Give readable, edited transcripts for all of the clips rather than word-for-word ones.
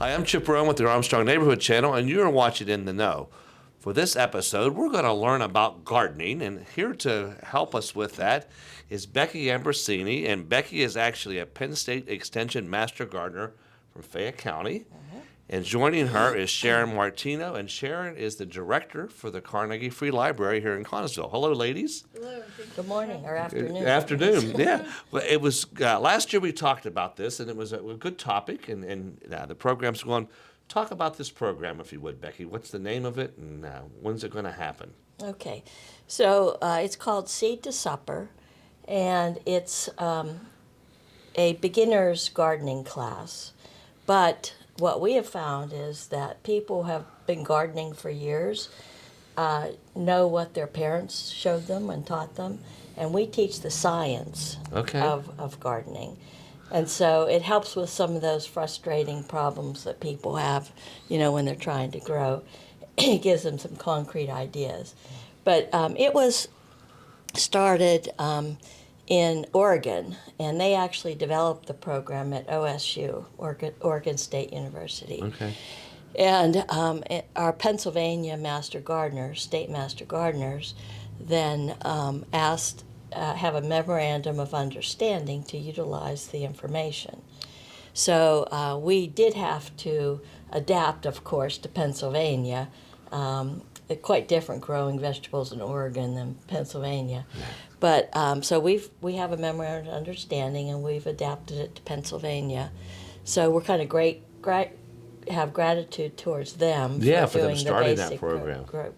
Hi, I'm Chip Rowan with the Armstrong Neighborhood Channel, and you're watching In the Know. For this episode, we're going to learn about gardening, and here to help us with that is Becky Ambrosini, and Becky is actually a Penn State Extension Master Gardener from Fayette County. And joining her is Sharon Martino, and Sharon is the director for the Carnegie Free Library here in Connellsville. Hello, ladies. Hello. Good morning or afternoon. Afternoon, yeah. Well, it was last year we talked about this, and it was a good topic, and the program's going. Talk about this program, if you would, Becky. What's the name of it, and when's it going to happen? Okay, so it's called Seed to Supper, and it's a beginner's gardening class. But what we have found is that people have been gardening for years, know what their parents showed them and taught them, and we teach the science of gardening. And so it helps with some of those frustrating problems that people have, when they're trying to grow. It gives them some concrete ideas. But it was started in Oregon, and they actually developed the program at OSU, Oregon State University. Okay. And our Pennsylvania state master gardeners, then have a memorandum of understanding to utilize the information. So we did have to adapt, of course, to Pennsylvania. Quite different growing vegetables in Oregon than Pennsylvania. But so we have a memorandum of understanding, and we've adapted it to Pennsylvania. So we're kind of have gratitude towards them for them doing starting the basic that program. group.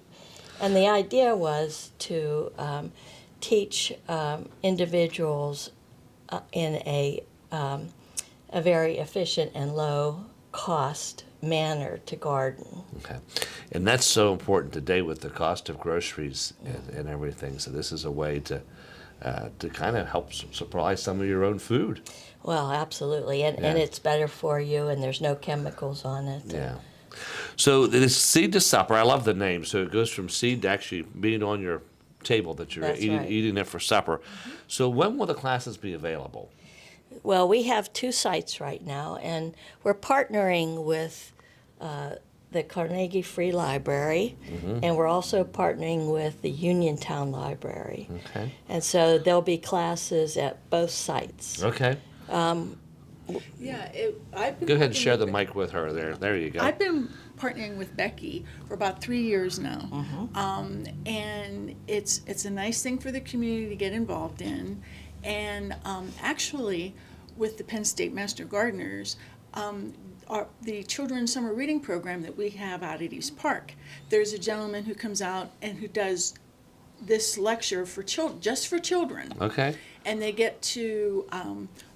And the idea was to teach individuals in a very efficient and low-cost manner to garden. Okay. And that's so important today with the cost of groceries and everything. So this is a way to kind of help supply some of your own food. Well, absolutely. And it's better for you, and there's no chemicals on it. Yeah. So this Seed to Supper, I love the name. So it goes from seed to actually being on your table that you're eating it for supper. Mm-hmm. So when will the classes be available? Well, we have 2 sites right now, and we're partnering with the Carnegie Free Library, and we're also partnering with the Uniontown Library. Okay. And so there'll be classes at both sites. Okay. I've been Go ahead and share the mic with her there. There you go. I've been partnering with Becky for about 3 years now. And it's a nice thing for the community to get involved in. And actually, with the Penn State Master Gardeners, the Children's Summer Reading Program that we have out at East Park, there's a gentleman who comes out and who does this lecture for just for children. Okay. And they get to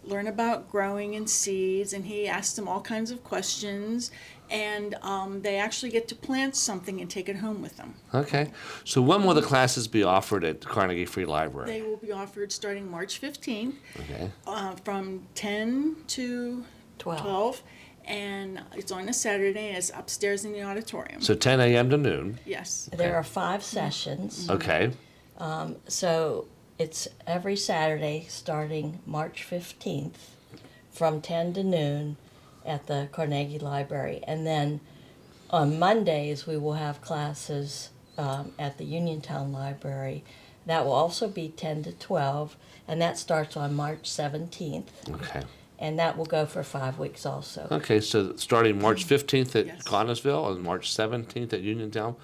learn about growing and seeds, and he asks them all kinds of questions, and they actually get to plant something and take it home with them. Okay. So when will the classes be offered at Carnegie Free Library? They will be offered starting March 15th, Okay. from 10 to 12, and it's on a Saturday, and it's upstairs in the auditorium. So 10 a.m. to noon. Yes. There are 5 sessions. Okay. So it's every Saturday starting March 15th from 10 to noon at the Carnegie Library. And then on Mondays we will have classes at the Uniontown Library. That will also be 10 to 12, and that starts on March 17th. Okay. And that will go for 5 weeks also. Okay, so starting March 15th at Yes. Connellsville and March 17th at Uniontown,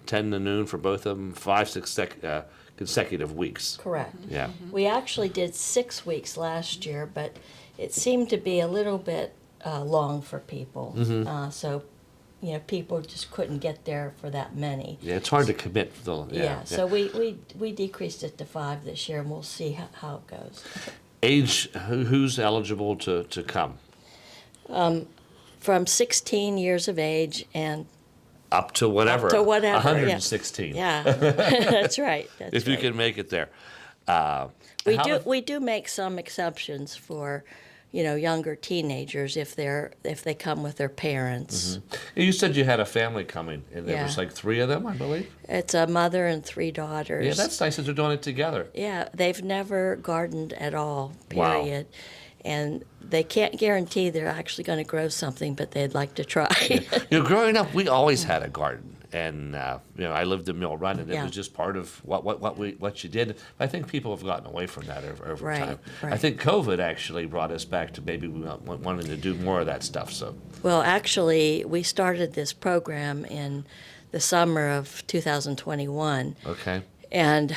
10 to noon for both of them, 5 consecutive weeks. Correct. Yeah. We actually did 6 weeks last year, but it seemed to be a little bit long for people. So, people just couldn't get there for that many. Yeah, it's hard to commit. So we decreased it to 5 this year, and we'll see how it goes. Age, who's eligible to come? From 16 years of age and Up to whatever. 116. Yeah, that's right. If you can make it there. We do make some exceptions for, younger teenagers if they come with their parents. You said you had a family coming, and there was like 3 of them, I believe. It's a mother and 3 daughters. Yeah, that's nice that they're doing it together. Yeah, they've never gardened at all, Wow. period. and they can't guarantee they're actually going to grow something, but they'd like to try. Growing up, we always had a garden, and I lived in Mill Run, and it Yeah. was just part of what you did. I think people have gotten away from that over Right, time. I right. think COVID actually brought us back to maybe we wanting to do more of that stuff. So Well, actually, we started this program in the summer of 2021, okay, and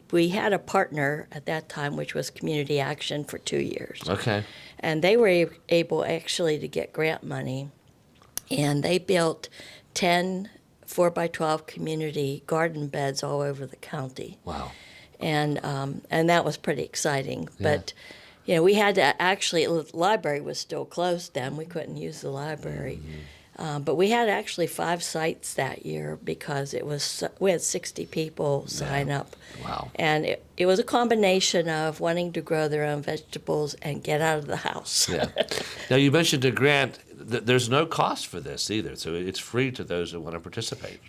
we had a partner at that time, which was Community Action, for 2 years. okay, And they were able actually to get grant money, and they built 10 4x12 community garden beds all over the county. wow, And that was pretty exciting. Yeah. But we had to actually, the library was still closed then. We couldn't use the library. But we had actually 5 sites that year because we had 60 people sign up. wow. And it was a combination of wanting to grow their own vegetables and get out of the house. Yeah. Now you mentioned a grant. There's no cost for this either, so it's free to those who want to participate.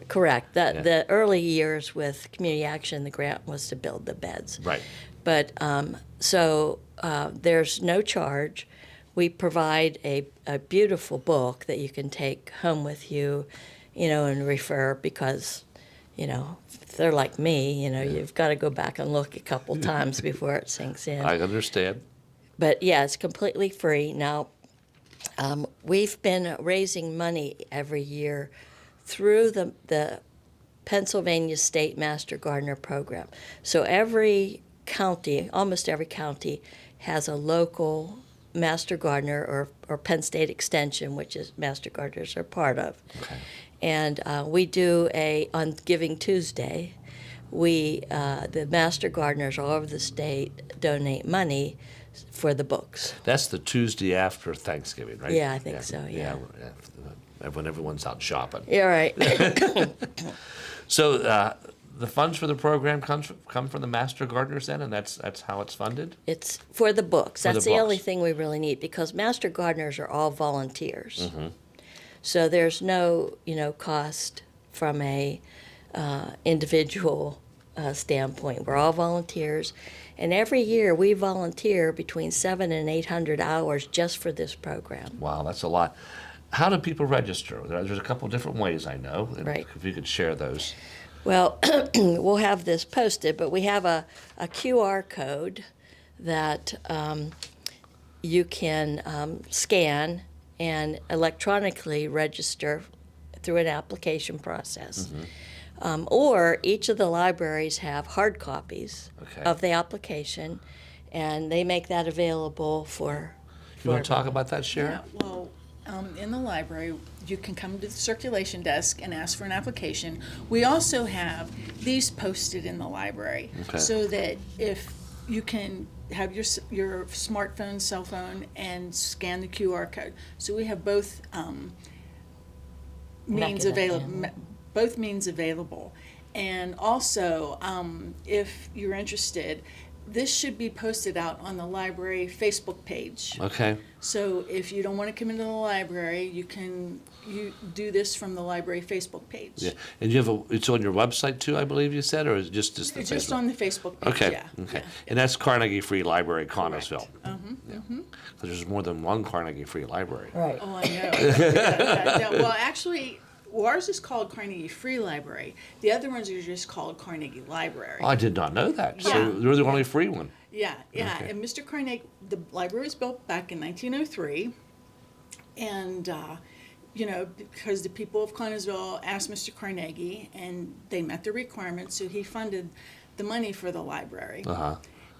Correct. Yeah. The early years with Community Action, the grant was to build the beds. Right. But there's no charge. We provide a beautiful book that you can take home with you, and refer because, if they're like me, you've got to go back and look a couple times before it sinks in. I understand. But yeah, it's completely free. Now, we've been raising money every year through the Pennsylvania State Master Gardener Program. So every county, almost every county, has a local Master Gardener or Penn State Extension, which is Master Gardeners are part of. Okay. And we do on Giving Tuesday, the Master Gardeners all over the state donate money for the books. That's the Tuesday after Thanksgiving, right? Yeah, I think so, yeah. When everyone's out shopping. Yeah, right. So the funds for the program come from the Master Gardeners then, and that's how it's funded? It's for the books. For the That's the only books. thing we really need because Master Gardeners are all volunteers. Mm-hmm. So there's no, cost from a individual standpoint. We're all volunteers, and every year we volunteer between 700 and 800 hours just for this program. Wow, that's a lot. How do people register? There's a couple different ways I know. And Right. If you could share those. Well, we'll have this posted, but we have a QR code that you can scan and electronically register through an application process. Or each of the libraries have hard copies Okay. of the application, and they make that available for. You want to talk about that, Sharon? Yeah, well, in the library, you can come to the circulation desk and ask for an application. We also have these posted in the library Okay. so that if you can have your smartphone, cell phone, and scan the QR code. So we have both means available. Both means available, and also if you're interested, this should be posted out on the library Facebook page. Okay. So if you don't want to come into the library, you do this from the library Facebook page. Yeah. And it's on your website too, I believe you said, or is it just the It's just Facebook? on the Facebook page, Okay. yeah. Okay. Yeah. And that's Carnegie Free Library, Connellsville. Uh-huh. Because there's more than one Carnegie Free Library. Right. Oh, I know. Yeah. Well, actually, ours is called Carnegie Free Library. The other ones are just called Carnegie Library. Oh, I did not know that. So Yeah. you're the only free one. Yeah. Okay. And Mr. Carnegie, the library was built back in 1903, and because the people of Connellsville asked Mr. Carnegie, and they met the requirements, so he funded the money for the library. Uh-huh.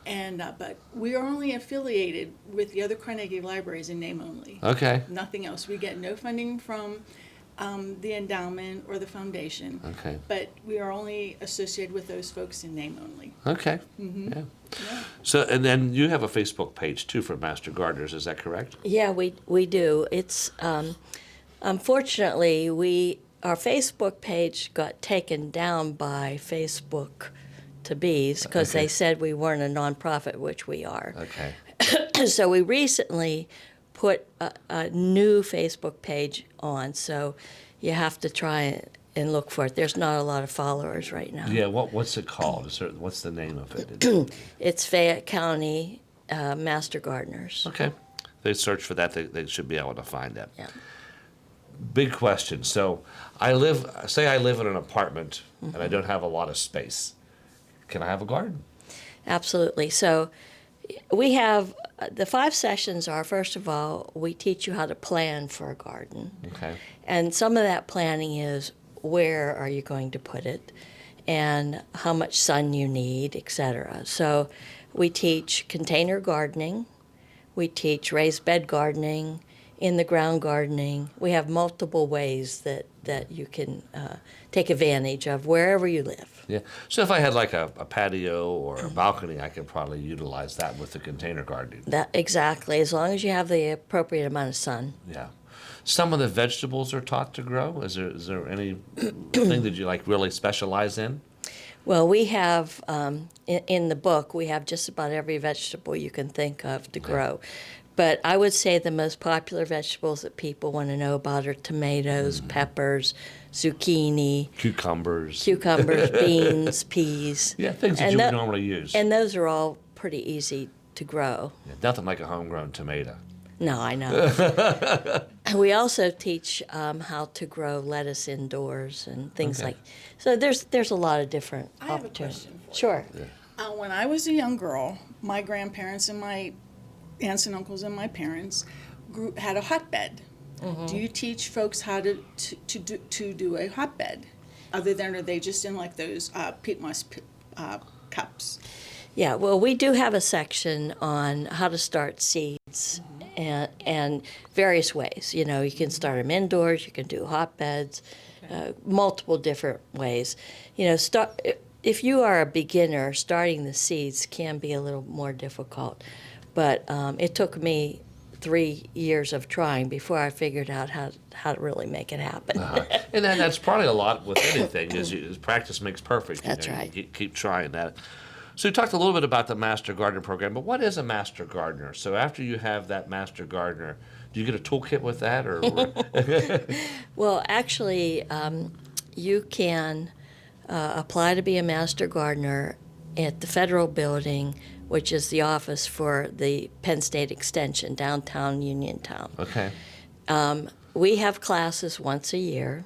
And but we are only affiliated with the other Carnegie libraries in name only. Okay. Nothing else. We get no funding from the endowment or the foundation. Okay. But we are only associated with those folks in name only. Okay. Mm-hmm. Yeah. Yeah. So, and then you have a Facebook page too for Master Gardeners, is that correct? Yeah, we do. It's unfortunately our Facebook page got taken down by Facebook to Bees because Okay. they said we weren't a nonprofit, which we are. Okay. So we recently put a new Facebook page on. So you have to try and look for it. There's not a lot of followers right now. Yeah, what's it called? What's the name of it? It's Fayette County master gardeners. Okay. They search for that, they should be able to find that. Yeah. Big question. So I live in an apartment and I don't have a lot of space. Can I have a garden? Absolutely. So we have the 5 sessions are, first of all, we teach you how to plan for a garden. Okay. And some of that planning is where are you going to put it and how much sun you need, etc. So we teach container gardening, we teach raised bed gardening, in the ground gardening. We have multiple ways that you can take advantage of wherever you live. Yeah. So if I had like a patio or a balcony, I could probably utilize that with the container gardening. That exactly, as long as you have the appropriate amount of sun. Yeah. Some of the vegetables are taught to grow. Is there any thing that you like really specialize in? Well, we have, in the book, we have just about every vegetable you can think of to grow. But I would say the most popular vegetables that people want to know about are tomatoes, peppers, zucchini, Cucumbers. beans, peas. Yeah, things that you would normally use. And those are all pretty easy to grow. Yeah, nothing like a homegrown tomato. No, I know. We also teach how to grow lettuce indoors and things Okay. like. So there's a lot of different I have a opportunities. question for you. Sure. When I was a young girl, my grandparents and my aunts and uncles and my parents had a hotbed. Do you teach folks how to do a hotbed, other than are they just in like those peat moss cups? Yeah, well, we do have a section on how to start seeds and various ways. You know, you can start them indoors, you can do hotbeds, multiple different ways. You know, if you are a beginner, starting the seeds can be a little more difficult. But it took me 3 years of trying before I figured out how to really make it happen. And then that's probably a lot with anything, is practice makes perfect. That's You right. Keep trying that. So you talked a little bit about the Master Gardener program, but what is a Master Gardener? So after you have that Master Gardener, do you get a toolkit with that? Or Well, actually, you can apply to be a Master Gardener at the Federal Building, which is the office for the Penn State Extension, downtown Uniontown. Okay. We have classes once a year.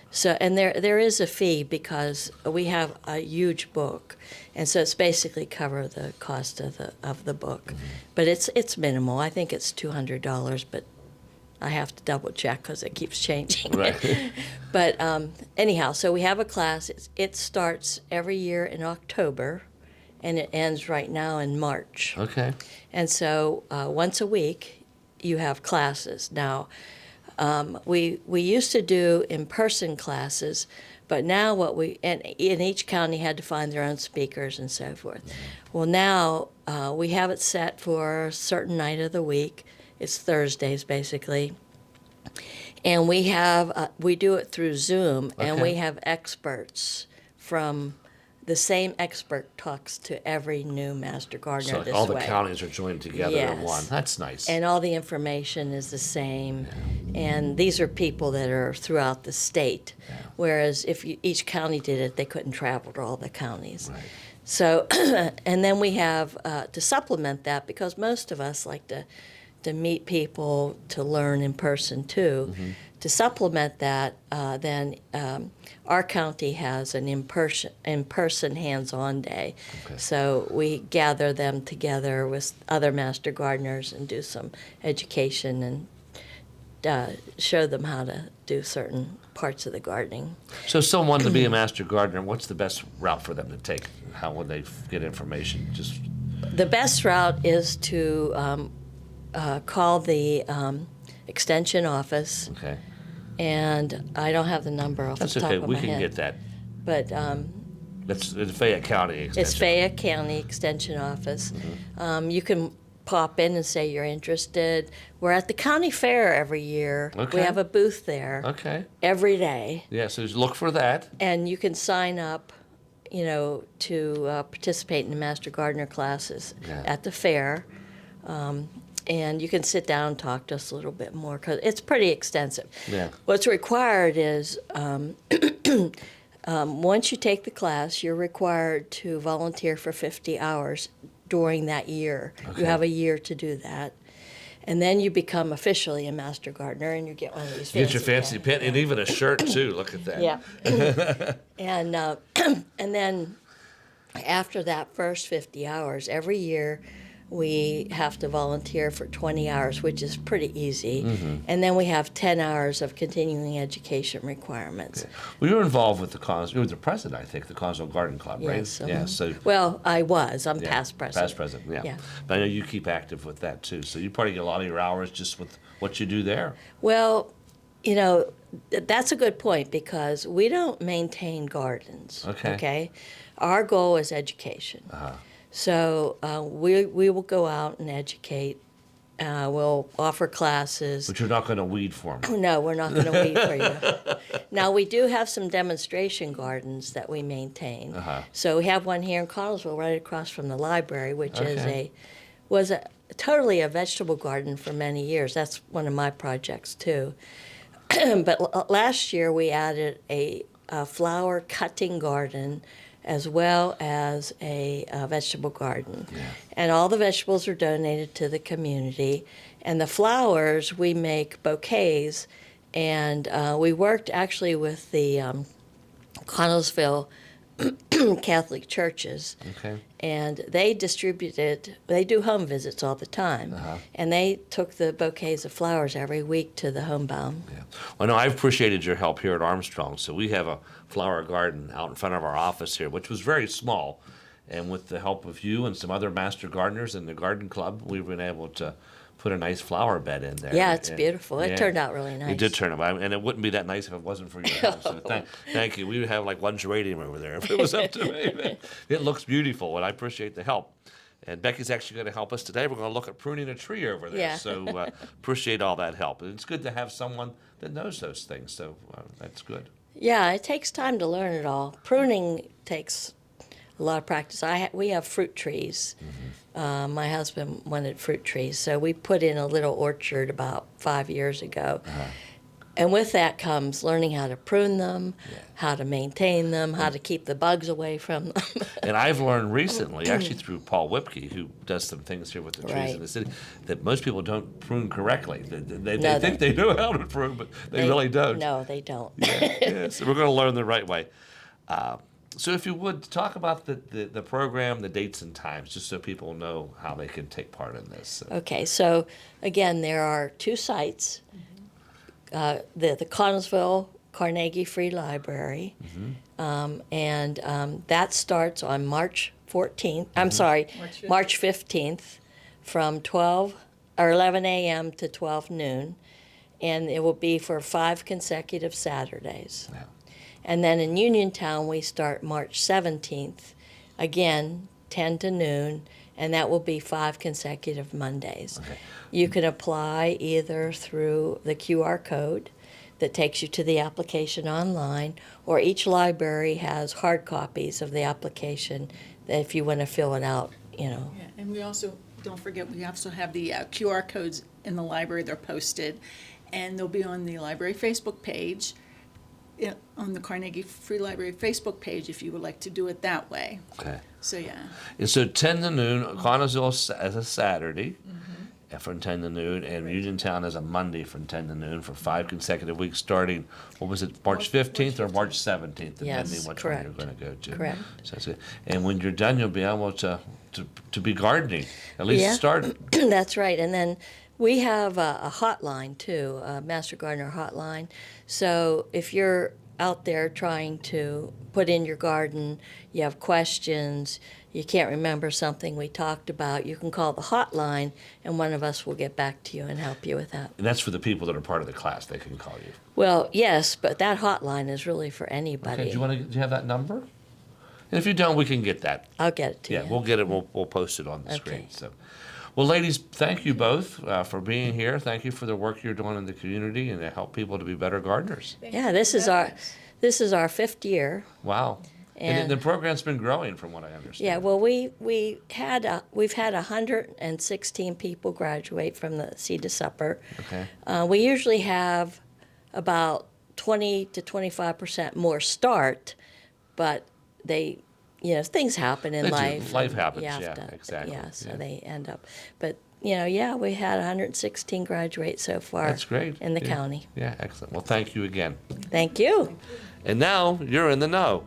So, and there is a fee because we have a huge book, and so it's basically cover the cost of the book, but it's minimal. I think it's $200, but I have to double check because it keeps changing. Right. But anyhow, so we have a class. It starts every year in October, and it ends right now in March. Okay. And so once a week, you have classes. Now, we used to do in-person classes, but now and in each county had to find their own speakers and so forth. Well, now we have it set for a certain night of the week. It's Thursdays, basically. And we do it through Zoom, and we Okay. have experts from the same expert talks to every new Master Gardener So like this all the way. counties are joined together in Yes. one. That's nice. And all the information is the same. And these are people that are throughout the state. Whereas if each county did it, they couldn't travel to all the counties. Right. So, and then we have to supplement that, because most of us like to meet people, to learn in person too. To supplement that, then our county has an in-person hands-on day. Okay. So we gather them together with other Master Gardeners and do some education and show them how to do certain parts of the gardening. So if someone wanted to be a Master Gardener, what's the best route for them to take? How would they get information? Just The best route is to call the extension office, okay. and I don't have the number off That's the top okay. of We my can head. get that. But That's the Fayette County Extension. it's Fayette County Extension Office. You can pop in and say you're interested. We're at the county fair every year. Okay. We have a booth there Okay. every day, Yeah. So just look for that. and you can sign up, to participate in the Master Gardener classes Yeah. at the fair. And you can sit down and talk to us a little bit more, because it's pretty extensive. Yeah. What's required is once you take the class, you're required to volunteer for 50 hours during that year. Okay. You have a year to do that. And then you become officially a master gardener, and you get one of these You get your fancy pin and even a shirt too. Look at that. Yeah. and and then after that first 50 hours, every year we have to volunteer for 20 hours, which is pretty easy. And then we have 10 hours of continuing education requirements. Okay. Well, you're involved with you were the president, I think, the Connellsville Garden Club, right? Yes, Yeah. So. Well, I was. I'm Yeah, past president. Past president, yeah. Yeah. But I know you keep active with that too. So you probably get a lot of your hours just with what you do there. Well, that's a good point because we don't maintain gardens. Okay. Our goal is education. So we will go out and educate. We'll offer classes. But you're not going to weed for them. No, we're not going to weed for you. Now, we do have some demonstration gardens that we maintain. So we have one here in Connellsville right across from the library, which was totally a vegetable garden for many years. That's one of my projects, too. But last year, we added a flower cutting garden as well as a vegetable garden. Yeah. And all the vegetables are donated to the community. And the flowers, we make bouquets. And we worked actually with the Connellsville Catholic churches. Okay. And they do home visits all the time. And they took the bouquets of flowers every week to the homebound. Yeah. Well, no, I've appreciated your help here at Armstrong. So we have a flower garden out in front of our office here, which was very small. And with the help of you and some other master gardeners in the garden club, we've been able to put a nice flower bed in there. Yeah, it's beautiful. It turned out really nice. It did turn out, and it wouldn't be that nice if it wasn't for your help. So thank you. We would have like one geranium over there if it was up to me. It looks beautiful, and I appreciate the help. And Becky's actually going to help us today. We're going to look at pruning a tree over there. Yeah. So appreciate all that help. And it's good to have someone that knows those things. So that's good. Yeah, it takes time to learn it all. Pruning takes a lot of practice. We have fruit trees. My husband wanted fruit trees, so we put in a little orchard about 5 years ago. And with that comes learning how to prune them, how to maintain them, how to keep the bugs away from them. And I've learned recently, actually through Paul Whipke, who does some things here with the trees in the city, that most people don't prune correctly. They think they know how to prune, but they really don't. No, they don't. So we're going to learn the right way. So if you would, talk about the program, the dates and times, just so people know how they can take part in this. So. Okay, so again, there are 2 sites. The Connellsville Carnegie Free Library, and that starts on March 14th. I'm sorry, March 15th, from 11 a.m. to 12 noon, and it will be for 5 consecutive Saturdays. Yeah. And then in Uniontown, we start March 17th, again, 10 to noon, and that will be 5 consecutive Mondays. Okay. You can apply either through the QR code that takes you to the application online, or each library has hard copies of the application that if you want to fill it out, Yeah, and we also, don't forget, we also have the QR codes in the library. They're posted, and they'll be on the library Facebook page, on the Carnegie Free Library Facebook page if you would like to do it that way. Okay. So, yeah. And so 10 to noon, Connellsville as a Saturday from 10 to noon, and Uniontown as a Monday from 10 to noon for 5 consecutive weeks starting, what was it, March 15th or March 17th, depending Yes, which correct. one you're going to go to. Correct. So that's good. And when you're done, you'll be able to be gardening, at least start. That's right. And then we have a hotline, too, a Master Gardener hotline. So if you're out there trying to put in your garden, you have questions, you can't remember something we talked about, you can call the hotline, and one of us will get back to you and help you with that. And that's for the people that are part of the class. They can call you. Well, yes, but that hotline is really for anybody. Okay, do you have that number? And if you don't, we can get that. I'll get it to you. Yeah, we'll get it. We'll post it on the Okay. screen. So, well, ladies, thank you both for being here. Thank you for the work you're doing in the community and to help people to be better gardeners. Yeah, this is our 5th year. Wow. And And- the program's been growing, from what I understand. Yeah, well, we've had 116 people graduate from the Seed to Supper. Okay. We usually have about 20 to 25% more start, but they things happen in They do. life. Life and happens, you have yeah, to- exactly, Yeah, so yeah. they end up. But, we had 116 graduate so far. That's great. In the Yeah. county. Yeah, excellent. Well, thank you again. Thank you. And now you're in the know.